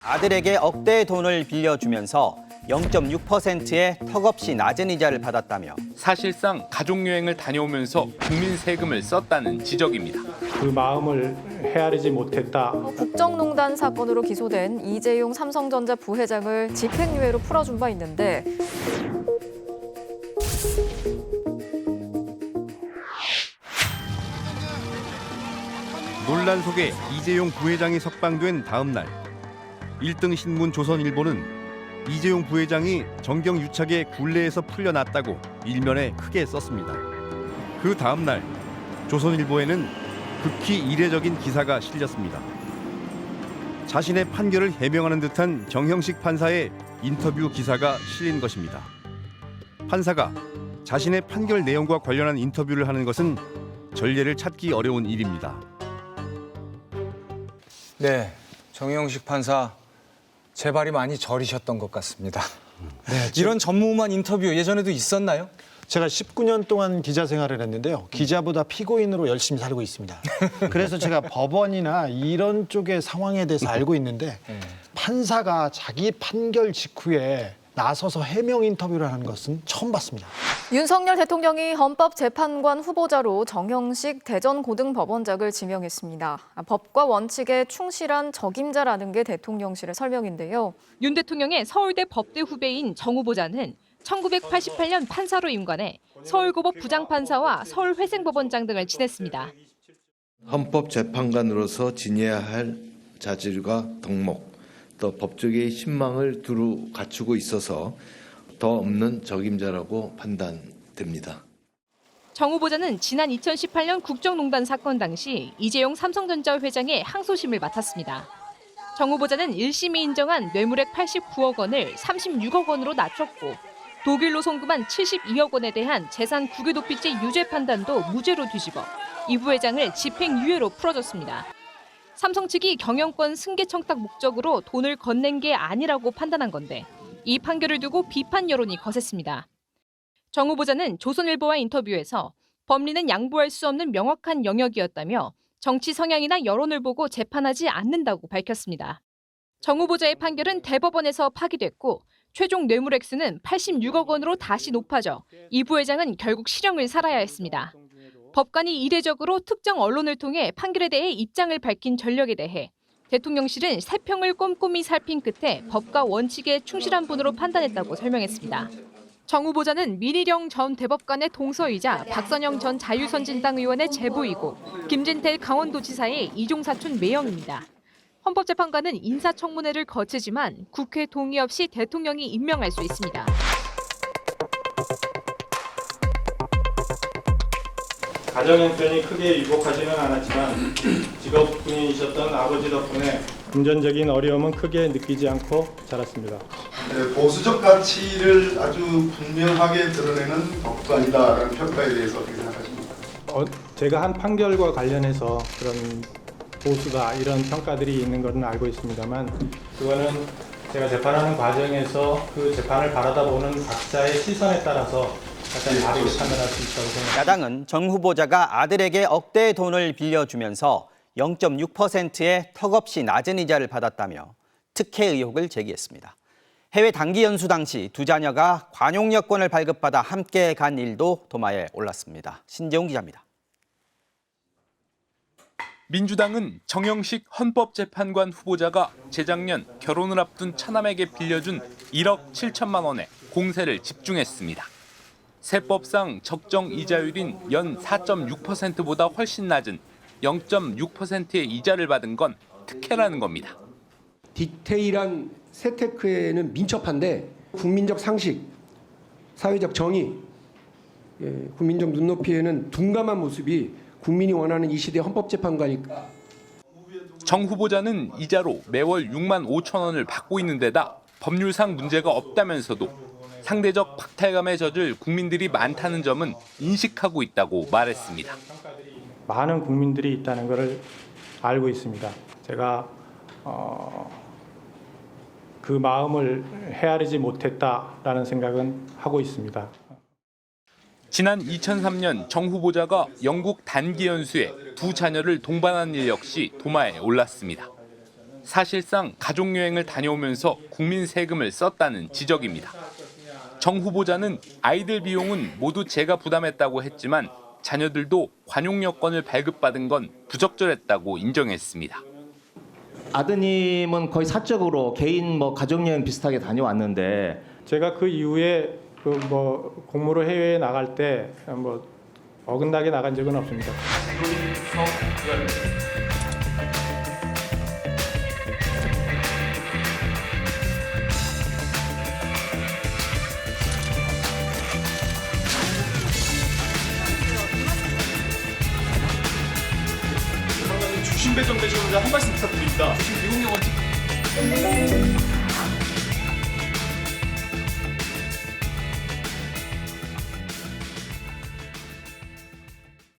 아들에게 억대의 돈을 빌려주면서 0.6%의 턱없이 낮은 이자를 받았다며 사실상 가족여행을 다녀오면서 국민 세금을 썼다는 지적입니다. 그 마음을 헤아리지 못했다. 국정농단 사건으로 기소된 이재용 삼성전자 부회장을 집행유예로 풀어준 바 있는데 논란 속에 이재용 부회장이 석방된 다음 날 1등 신문 조선일보는 이재용 부회장이 정경유착의 굴레에서 풀려났다고 일면에 크게 썼습니다. 그 다음 날 조선일보에는 극히 이례적인 기사가 실렸습니다. 자신의 판결을 해명하는 듯한 정형식 판사의 인터뷰 기사가 실린 것입니다. 판사가 자신의 판결 내용과 관련한 인터뷰를 하는 것은 전례를 찾기 어려운 일입니다. 네, 정영식 판사 재발이 많이 저리셨던 것 같습니다. 네, 이런 전무후무한 인터뷰 예전에도 있었나요? 제가 19년 동안 기자 생활을 했는데요. 기자보다 피고인으로 열심히 살고 있습니다. 그래서 제가 법원이나 이런 쪽의 상황에 대해서 알고 있는데 판사가 자기 판결 직후에 나서서 해명 인터뷰를 하는 것은 처음 봤습니다. 윤석열 대통령이 헌법재판관 후보자로 정형식 대전고등법원장을 지명했습니다. 법과 원칙에 충실한 적임자라는 게 대통령실의 설명인데요. 윤 대통령의 서울대 법대 후배인 정 후보자는 1988년 판사로 임관해 서울고법 부장판사와 서울회생법원장 등을 지냈습니다. 헌법재판관으로서 지녀야 할 자질과 덕목, 또 법조계의 신망을 두루 갖추고 있어서 더 없는 적임자라고 판단됩니다. 정 후보자는 지난 2018년 국정농단 사건 당시 이재용 삼성전자 회장의 항소심을 맡았습니다. 정 후보자는 1심이 인정한 뇌물액 89억 원을 36억 원으로 낮췄고 독일로 송금한 72억 원에 대한 재산 국유도피죄 유죄 판단도 무죄로 뒤집어 이 부회장을 집행유예로 풀어줬습니다. 삼성 측이 경영권 승계 청탁 목적으로 돈을 건넨 게 아니라고 판단한 건데 이 판결을 두고 비판 여론이 거셌습니다. 정 후보자는 조선일보와 인터뷰에서 법리는 양보할 수 없는 명확한 영역이었다며 정치 성향이나 여론을 보고 재판하지 않는다고 밝혔습니다. 정 후보자의 판결은 대법원에서 파기됐고 최종 뇌물 액수는 86억 원으로 다시 높아져 이 부회장은 결국 실형을 살아야 했습니다. 법관이 이례적으로 특정 언론을 통해 판결에 대해 입장을 밝힌 전력에 대해 대통령실은 세평을 꼼꼼히 살핀 끝에 법과 원칙에 충실한 분으로 판단했다고 설명했습니다. 정 후보자는 민희령 전 대법관의 동서이자 박선영 전 자유선진당 의원의 제부이고 김진태 강원도지사의 이종사촌 매형입니다. 헌법재판관은 인사청문회를 거치지만 국회 동의 없이 대통령이 임명할 수 있습니다. 가정 형편이 크게 유복하지는 않았지만 직업 군인이셨던 아버지 덕분에 금전적인 어려움은 크게 느끼지 않고 자랐습니다. 네, 보수적 가치를 아주 분명하게 드러내는 법관이다라는 평가에 대해서 어떻게 생각하십니까? 제가 한 판결과 관련해서 그런 보수다 이런 평가들이 있는 것은 알고 있습니다만 그거는 제가 재판하는 과정에서 그 재판을 바라다 보는 각자의 시선에 따라서 약간 다르게 판단할 수 있다고 생각합니다. 야당은 정 후보자가 아들에게 억대의 돈을 빌려주면서 0.6%의 턱없이 낮은 이자를 받았다며 특혜 의혹을 제기했습니다. 해외 단기 연수 당시 두 자녀가 관용 여권을 발급받아 함께 간 일도 도마에 올랐습니다. 신재웅 기자입니다. 민주당은 정형식 헌법재판관 후보자가 재작년 결혼을 앞둔 차남에게 빌려준 1억 7천만 원에 공세를 집중했습니다. 세법상 적정 이자율인 연 4.6%보다 훨씬 낮은 0.6%의 이자를 받은 건 특혜라는 겁니다. 디테일한 세테크에는 민첩한데 국민적 상식, 사회적 정의, 국민적 눈높이에는 둔감한 모습이 국민이 원하는 이 시대 헌법재판관이. 정 후보자는 이자로 매월 6만 5천 원을 받고 있는 데다 법률상 문제가 없다면서도 상대적 박탈감에 젖을 국민들이 많다는 점은 인식하고 있다고 말했습니다. 많은 국민들이 있다는 것을 알고 있습니다. 제가 그 마음을 헤아리지 못했다라는 생각은 하고 있습니다. 지난 2003년 정 후보자가 영국 단기 연수에 두 자녀를 동반한 일 역시 도마에 올랐습니다. 사실상 가족여행을 다녀오면서 국민 세금을 썼다는 지적입니다. 정 후보자는 아이들 비용은 모두 제가 부담했다고 했지만 자녀들도 관용 여권을 발급받은 건 부적절했다고 인정했습니다. 아드님은 거의 사적으로 개인 가족여행 비슷하게 다녀왔는데 제가 그 이후에 공무로 해외에 나갈 때 어긋나게 나간 적은 없습니다. 주신 배정 되시는데 한 말씀 부탁드립니다. 지금 미국 영화